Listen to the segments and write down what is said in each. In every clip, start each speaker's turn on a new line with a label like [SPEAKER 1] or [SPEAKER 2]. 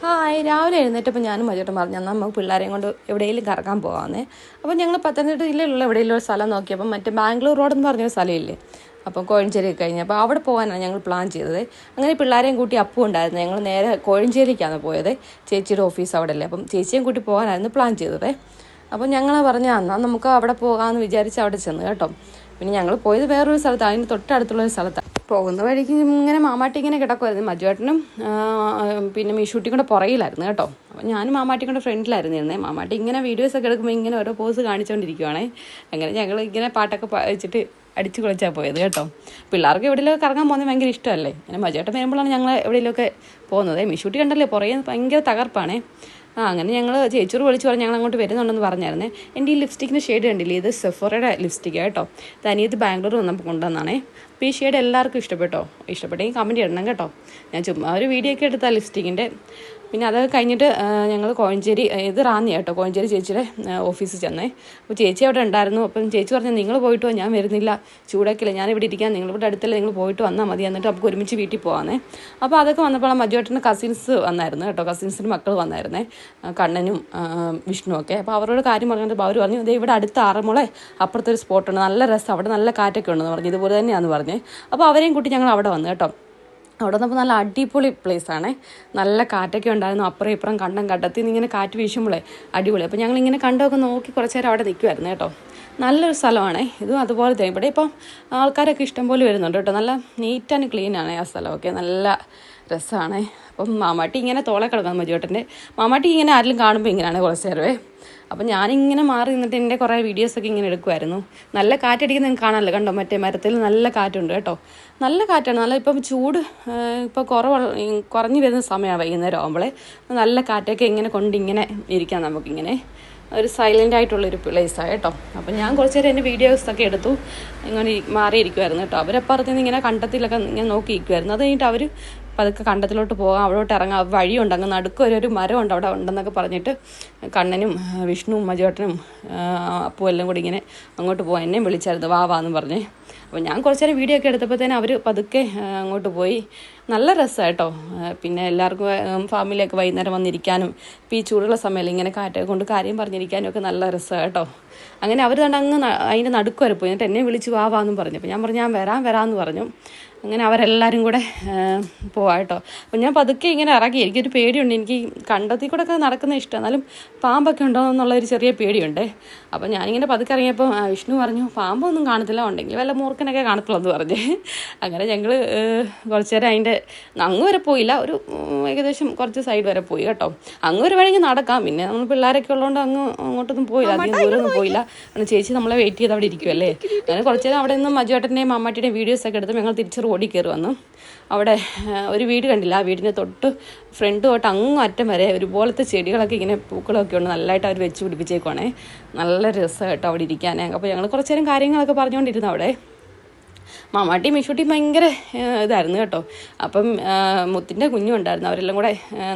[SPEAKER 1] Hi, രാവിലെ എഴുന്നേറ്റപ്പോൾ ഞാനും മജോട്ടും പറഞ്ഞു എന്നാൽ നമുക്ക് പിള്ളേരെയും കൊണ്ട് എവിടെയെങ്കിലും കറങ്ങാൻ പോകാമെന്നേ. അപ്പോൾ ഞങ്ങൾ പത്തനംതിട്ട ജില്ലയിലുള്ള എവിടെയെങ്കിലും ഒരു സ്ഥലം നോക്കിയപ്പോൾ മറ്റേ ബാംഗ്ലൂർ റോഡെന്ന് പറഞ്ഞൊരു സ്ഥലമില്ലേ, അപ്പം കോഴഞ്ചേരി കഴിഞ്ഞ് അപ്പോൾ അവിടെ പോകാനാണ് ഞങ്ങൾ പ്ലാൻ ചെയ്തത്. അങ്ങനെ പിള്ളേരെയും കൂട്ടി അപ്പു ഉണ്ടായിരുന്നു. ഞങ്ങൾ നേരെ കോഴഞ്ചേരിക്കാണ് പോയത്. ചേച്ചിയുടെ ഓഫീസ് അവിടെ അല്ലേ, അപ്പം ചേച്ചിയും കൂട്ടി പോകാനായിരുന്നു പ്ലാൻ ചെയ്തത്. അപ്പം ഞങ്ങൾ പറഞ്ഞു എന്നാൽ നമുക്ക് അവിടെ പോകാമെന്ന് വിചാരിച്ച് അവിടെ ചെന്ന് കേട്ടോ. പിന്നെ ഞങ്ങൾ പോയത് വേറൊരു സ്ഥലത്താണ്, അതിന് തൊട്ടടുത്തുള്ളൊരു സ്ഥലത്താണ്. പോകുന്ന വഴിക്ക് ഇങ്ങനെ മാമാട്ടി ഇങ്ങനെ കിടക്കുമായിരുന്നു. മജുവേട്ടനും പിന്നെ മീഷൂട്ടിയും കൂടെ പുറയിലായിരുന്നു കേട്ടോ. അപ്പം ഞാനും മാമാട്ടിയും കൂടെ ഫ്രണ്ടിലായിരുന്നു ഇരുന്നേ. മാമാട്ടി ഇങ്ങനെ വീഡിയോസൊക്കെ എടുക്കുമ്പോൾ ഇങ്ങനെ ഓരോ പോസ് കാണിച്ചുകൊണ്ടിരിക്കുവാണേ. അങ്ങനെ ഞങ്ങൾ ഇങ്ങനെ പാട്ടൊക്കെ വെച്ചിട്ട് അടിച്ചു കുളിച്ചാൽ പോയത് കേട്ടോ. പിള്ളേർക്ക് എവിടെയെങ്കിലും കറങ്ങാൻ പോകുന്നത് ഭയങ്കര ഇഷ്ടമല്ലേ. അങ്ങനെ മജുവേട്ടൻ വരുമ്പോഴാണ് ഞങ്ങൾ എവിടെയെങ്കിലുമൊക്കെ പോകുന്നത്. മീഷൂട്ടി കണ്ടല്ലേ പുറകെ ഭയങ്കര തകർപ്പാണേ. അങ്ങനെ ഞങ്ങൾ ചേച്ചൂർ വിളിച്ച് പറഞ്ഞ് ഞങ്ങൾ അങ്ങോട്ട് വരുന്നുണ്ടെന്ന് പറഞ്ഞായിരുന്നേ. എൻ്റെ ഈ ലിപ്സ്റ്റിക്കിൻ്റെ ഷെയ്ഡ് കണ്ടില്ലേ, ഇത് സെഫോറയുടെ ലിപ്സ്റ്റിക്ക് കേട്ടോ. തനിയത് ബാംഗ്ലൂർ വന്നപ്പോൾ കൊണ്ടുവന്നാണേ. അപ്പോൾ ഈ ഷെയ്ഡ് എല്ലാവർക്കും ഇഷ്ടപ്പെട്ടെങ്കിൽ കമൻറ്റ് ചെയ്യണം കേട്ടോ. ഞാൻ ചുമ്മാ ഒരു വീഡിയോ ഒക്കെ എടുത്താൽ ലിപ്സ്റ്റിക്കിൻ്റെ. പിന്നെ അത് കഴിഞ്ഞിട്ട് ഞങ്ങൾ കോഴഞ്ചേരി, ഇത് റാന്നി കേട്ടോ, കോഴഞ്ചേരി ചേച്ചിയുടെ ഓഫീസിൽ ചെന്നേ. അപ്പോൾ ചേച്ചി അവിടെ ഉണ്ടായിരുന്നു. അപ്പം ചേച്ചി പറഞ്ഞു നിങ്ങൾ പോയിട്ട് ഞാൻ വരുന്നില്ല, ചൂടാക്കില്ല, ഞാനിവിടെ ഇരിക്കാൻ, നിങ്ങളിവിടെ അടുത്തല്ലേ, നിങ്ങൾ പോയിട്ട് വന്നാൽ മതി, എന്നിട്ട് നമുക്ക് ഒരുമിച്ച് വീട്ടിൽ പോകാമെന്നേ. അപ്പോൾ അതൊക്കെ വന്നപ്പോൾ മജുവേട്ടൻ്റെ കസിൻസ് വന്നായിരുന്നു കേട്ടോ. കസിൻസിൻ്റെ മക്കൾ വന്നായിരുന്നേ, കണ്ണനും വിഷ്ണു ഒക്കെ. അപ്പോൾ അവരോട് കാര്യം പറഞ്ഞിട്ട് അവർ പറഞ്ഞു ഇത് ഇവിടെ അടുത്ത ആറന്മുള അപ്പുറത്തൊരു സ്പോട്ടുണ്ട്, നല്ല രസം, അവിടെ നല്ല കാറ്റൊക്കെ ഉണ്ടെന്ന് പറഞ്ഞു. ഇതുപോലെ തന്നെയാണെന്ന് പറഞ്ഞേ. അപ്പോൾ അവരെയും കൂട്ടി ഞങ്ങൾ അവിടെ വന്നു കേട്ടോ. അവിടെ വന്നപ്പോൾ നല്ല അടിപൊളി പ്ലേസാണേ. നല്ല കാറ്റൊക്കെ ഉണ്ടായിരുന്നു. അപ്പുറം ഇപ്പുറം കണ്ടത്തിൽ നിന്ന് ഇങ്ങനെ കാറ്റ് വീശുമ്പോഴേ അടിപൊളി. അപ്പോൾ ഞങ്ങളിങ്ങനെ കണ്ടൊക്കെ നോക്കി കുറച്ച് നേരം അവിടെ നിൽക്കുമായിരുന്നു കേട്ടോ. നല്ലൊരു സ്ഥലമാണേ ഇതും. അതുപോലെ തന്നെ ഇവിടെ ഇപ്പം ആൾക്കാരൊക്കെ ഇഷ്ടംപോലെ വരുന്നുണ്ട് കേട്ടോ. നല്ല നീറ്റ് ആൻഡ് ക്ലീനാണ് ആ സ്ഥലമൊക്കെ, നല്ല രസമാണേ. അപ്പം മാമാട്ടി ഇങ്ങനെ തോളെ കിടക്കണം മജുവേട്ടൻ്റെ. മാമാട്ടി ഇങ്ങനെ ആരെങ്കിലും കാണുമ്പോൾ ഇങ്ങനെയാണ് കുറച്ച് നേരമേ. അപ്പം ഞാനിങ്ങനെ മാറി നിന്നിട്ട് എൻ്റെ കുറേ വീഡിയോസൊക്കെ ഇങ്ങനെ എടുക്കുമായിരുന്നു. നല്ല കാറ്റടിക്കുന്നത് നിങ്ങൾക്ക് കാണാമല്ലോ, കണ്ടോ, മറ്റേ മരത്തിൽ നല്ല കാറ്റുണ്ട് കേട്ടോ. നല്ല കാറ്റാണ്. നല്ല ഇപ്പം ചൂട് ഇപ്പോൾ കുറഞ്ഞു വരുന്ന സമയമാണ് വൈകുന്നേരം ആകുമ്പോഴേ. നല്ല കാറ്റൊക്കെ ഇങ്ങനെ കൊണ്ടിങ്ങനെ ഇരിക്കാം നമുക്കിങ്ങനെ. ഒരു സൈലൻ്റ് ആയിട്ടുള്ളൊരു പ്ലേസാണ് കേട്ടോ. അപ്പം ഞാൻ കുറച്ച് നേരം എൻ്റെ വീഡിയോസൊക്കെ എടുത്തു ഇങ്ങനെ മാറിയിരിക്കുമായിരുന്നു കേട്ടോ. അവരപ്പുറത്ത് നിന്ന് ഇങ്ങനെ കണ്ടത്തിലൊക്കെ ഇങ്ങനെ നോക്കിയിരിക്കുമായിരുന്നു. അത് കഴിഞ്ഞിട്ട് അവർ പതുക്കെ കണ്ടത്തിലോട്ട് പോകാം, അവിടോട്ട് ഇറങ്ങാം, വഴിയുണ്ട്, അങ്ങ് നടുക്കൊരു മരമുണ്ട് അവിടെ ഉണ്ടെന്നൊക്കെ പറഞ്ഞിട്ട് കണ്ണനും വിഷ്ണുവും മജുവേട്ടനും അപ്പും എല്ലാം കൂടി ഇങ്ങനെ അങ്ങോട്ട് പോകാൻ എന്നെയും വിളിച്ചായിരുന്നു വാന്ന് പറഞ്ഞേ. അപ്പോൾ ഞാൻ കുറച്ച് നേരം വീഡിയോ ഒക്കെ എടുത്തപ്പോഴത്തേനും അവർ പതുക്കെ അങ്ങോട്ട് പോയി. നല്ല രസമാണ് കേട്ടോ. പിന്നെ എല്ലാവർക്കും ഫാമിലിയൊക്കെ വൈകുന്നേരം വന്നിരിക്കാനും ഇപ്പോൾ ഈ ചൂടുള്ള സമയമല്ല, ഇങ്ങനെ കാറ്റൊക്കെ കൊണ്ട് കാര്യം പറഞ്ഞിരിക്കാനും ഒക്കെ നല്ല രസമാണ് കേട്ടോ. അങ്ങനെ അവർ തന്നെ അങ്ങ് അതിൻ്റെ നടുക്ക് വരെ പോയി. എന്നിട്ട് എന്നെ വിളിച്ച് വാന്ന് പറഞ്ഞു. അപ്പോൾ ഞാൻ പറഞ്ഞു ഞാൻ വരാമെന്ന് പറഞ്ഞു. അങ്ങനെ അവരെല്ലാവരും കൂടെ പോവാം കേട്ടോ. അപ്പം ഞാൻ പതുക്കെ ഇങ്ങനെ ഇറങ്ങി. എനിക്കൊരു പേടിയുണ്ട്, എനിക്ക് കണ്ടത്തിൽ കൂടെ ഒക്കെ നടക്കുന്ന ഇഷ്ടം, എന്നാലും പാമ്പൊക്കെ ഉണ്ടോ എന്നുള്ളൊരു ചെറിയ പേടിയുണ്ട്. അപ്പം ഞാനിങ്ങനെ പതുക്കെ ഇറങ്ങിയപ്പോൾ വിഷ്ണു പറഞ്ഞു പാമ്പൊന്നും കാണത്തില്ല, ഉണ്ടെങ്കിൽ വല്ല മൂർഖനൊക്കെ കാണത്തുള്ളൂ എന്ന് പറഞ്ഞ്. അങ്ങനെ ഞങ്ങൾ കുറച്ച് നേരം അതിൻ്റെ അങ്ങ് വരെ പോയില്ല, ഒരു ഏകദേശം കുറച്ച് സൈഡ് വരെ പോയി കേട്ടോ. അങ്ങ് വരെ വേണമെങ്കിൽ നടക്കാം, പിന്നെ നമ്മൾ പിള്ളേരൊക്കെ ഉള്ളതുകൊണ്ട് അങ്ങോട്ടൊന്നും പോയില്ല, അധികം ദൂരമൊന്നും പോയില്ല. അങ്ങനെ ചേച്ചി നമ്മളെ വെയിറ്റ് ചെയ്ത് അവിടെ ഇരിക്കുമല്ലേ. അങ്ങനെ കുറച്ച് നേരം അവിടെ നിന്ന് മജുവേട്ടൻ്റെയും അമ്മാട്ടിയുടെയും വീഡിയോസൊക്കെ എടുത്ത് ഞങ്ങൾ തിരിച്ച് റോഡിൽ കയറി വന്നു. അവിടെ ഒരു വീട് കണ്ടില്ല, ആ വീടിൻ്റെ തൊട്ട് ഫ്രണ്ട് തൊട്ട് അങ്ങ് അറ്റം വരെ ഒരുപോലത്തെ ചെടികളൊക്കെ ഇങ്ങനെ പൂക്കളൊക്കെ ഉണ്ട്, നല്ലതായിട്ട് അവർ വെച്ച് പിടിപ്പിച്ചേക്കുവാണേ. നല്ല രസം കേട്ടോ അവിടെ ഇരിക്കാൻ. അപ്പോൾ ഞങ്ങൾ കുറച്ച് നേരം കാര്യങ്ങളൊക്കെ പറഞ്ഞുകൊണ്ടിരുന്നു അവിടെ. മാമാട്ടി മിഷൂട്ടി ഭയങ്കര ഇതായിരുന്നു കേട്ടോ. അപ്പം മുത്തിൻ്റെ കുഞ്ഞും ഉണ്ടായിരുന്നു, അവരെല്ലാം കൂടെ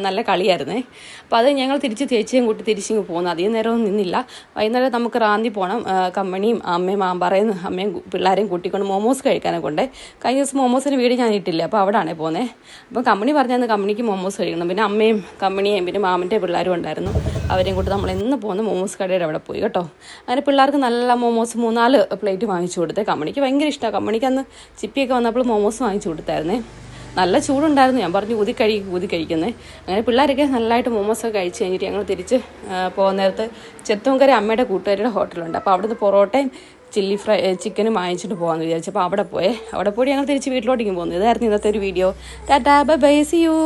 [SPEAKER 1] നല്ല കളിയായിരുന്നേ. അപ്പോൾ അത് ഞങ്ങൾ തിരിച്ച് ചേച്ചിയും കൂട്ടി തിരിച്ചിങ്ങ് പോകുന്നു. അധികം നേരമൊന്നും നിന്നില്ല. വൈകുന്നേരം നമുക്ക് റാന്നി പോകണം. കമ്മണിയും അമ്മയും മാമ്പാറയും അമ്മയും പിള്ളേരെയും കൂട്ടിക്കൊണ്ട് മോമോസ് കഴിക്കാനൊക്കെ ഉണ്ട്. കഴിഞ്ഞ ദിവസം മോമോസിന് വീട് ഞാൻ ഇട്ടില്ല, അപ്പോൾ അവിടെയാണേ പോകുന്നത്. അപ്പോൾ കമ്മണി പറഞ്ഞാൽ കമ്മണിക്ക് മോമോസ് കഴിക്കണം. പിന്നെ അമ്മയും കമ്മണിയും പിന്നെ മാമൻ്റെ പിള്ളേരും ഉണ്ടായിരുന്നു. അവരെയും കൂട്ടി നമ്മൾ എന്ന് പോകുന്ന മോമോസ് കടയുടെ അവിടെ പോയി കേട്ടോ. അങ്ങനെ പിള്ളേർക്ക് നല്ല മോമോസ് 3-4 പ്ലേറ്റ് വാങ്ങിച്ചു കൊടുത്തേ. കമ്മണിക്ക് ഭയങ്കര ഇഷ്ടമാണ്. കമ്മണിക്ക് അന്ന് ചിപ്പിയൊക്കെ വന്നപ്പോൾ മോമോസ് വാങ്ങിച്ചു കൊടുത്തായിരുന്നേ. നല്ല ചൂടുണ്ടായിരുന്നു. ഞാൻ പറഞ്ഞു ഊതി കഴിക്കുന്നത്. അങ്ങനെ പിള്ളേരൊക്കെ നല്ലതായിട്ട് മോമോസൊക്കെ കഴിച്ച് കഴിഞ്ഞിട്ട് ഞങ്ങൾ തിരിച്ച് പോകുന്ന നേരത്ത് ചെത്തുങ്കര അമ്മയുടെ കൂട്ടുകാരുടെ ഹോട്ടലുണ്ട്. അപ്പോൾ അവിടുന്ന് പൊറോട്ടയും ചിക്കനും വാങ്ങിച്ചിട്ട് പോകാമെന്ന് വിചാരിച്ചപ്പോൾ അവിടെ പോയി ഞങ്ങൾ തിരിച്ച് വീട്ടിലോട്ടേക്കും പോകുന്നു. ഇതായിരുന്നു ഇന്നത്തെ ഒരു വീഡിയോ. Tata bye bye, see U.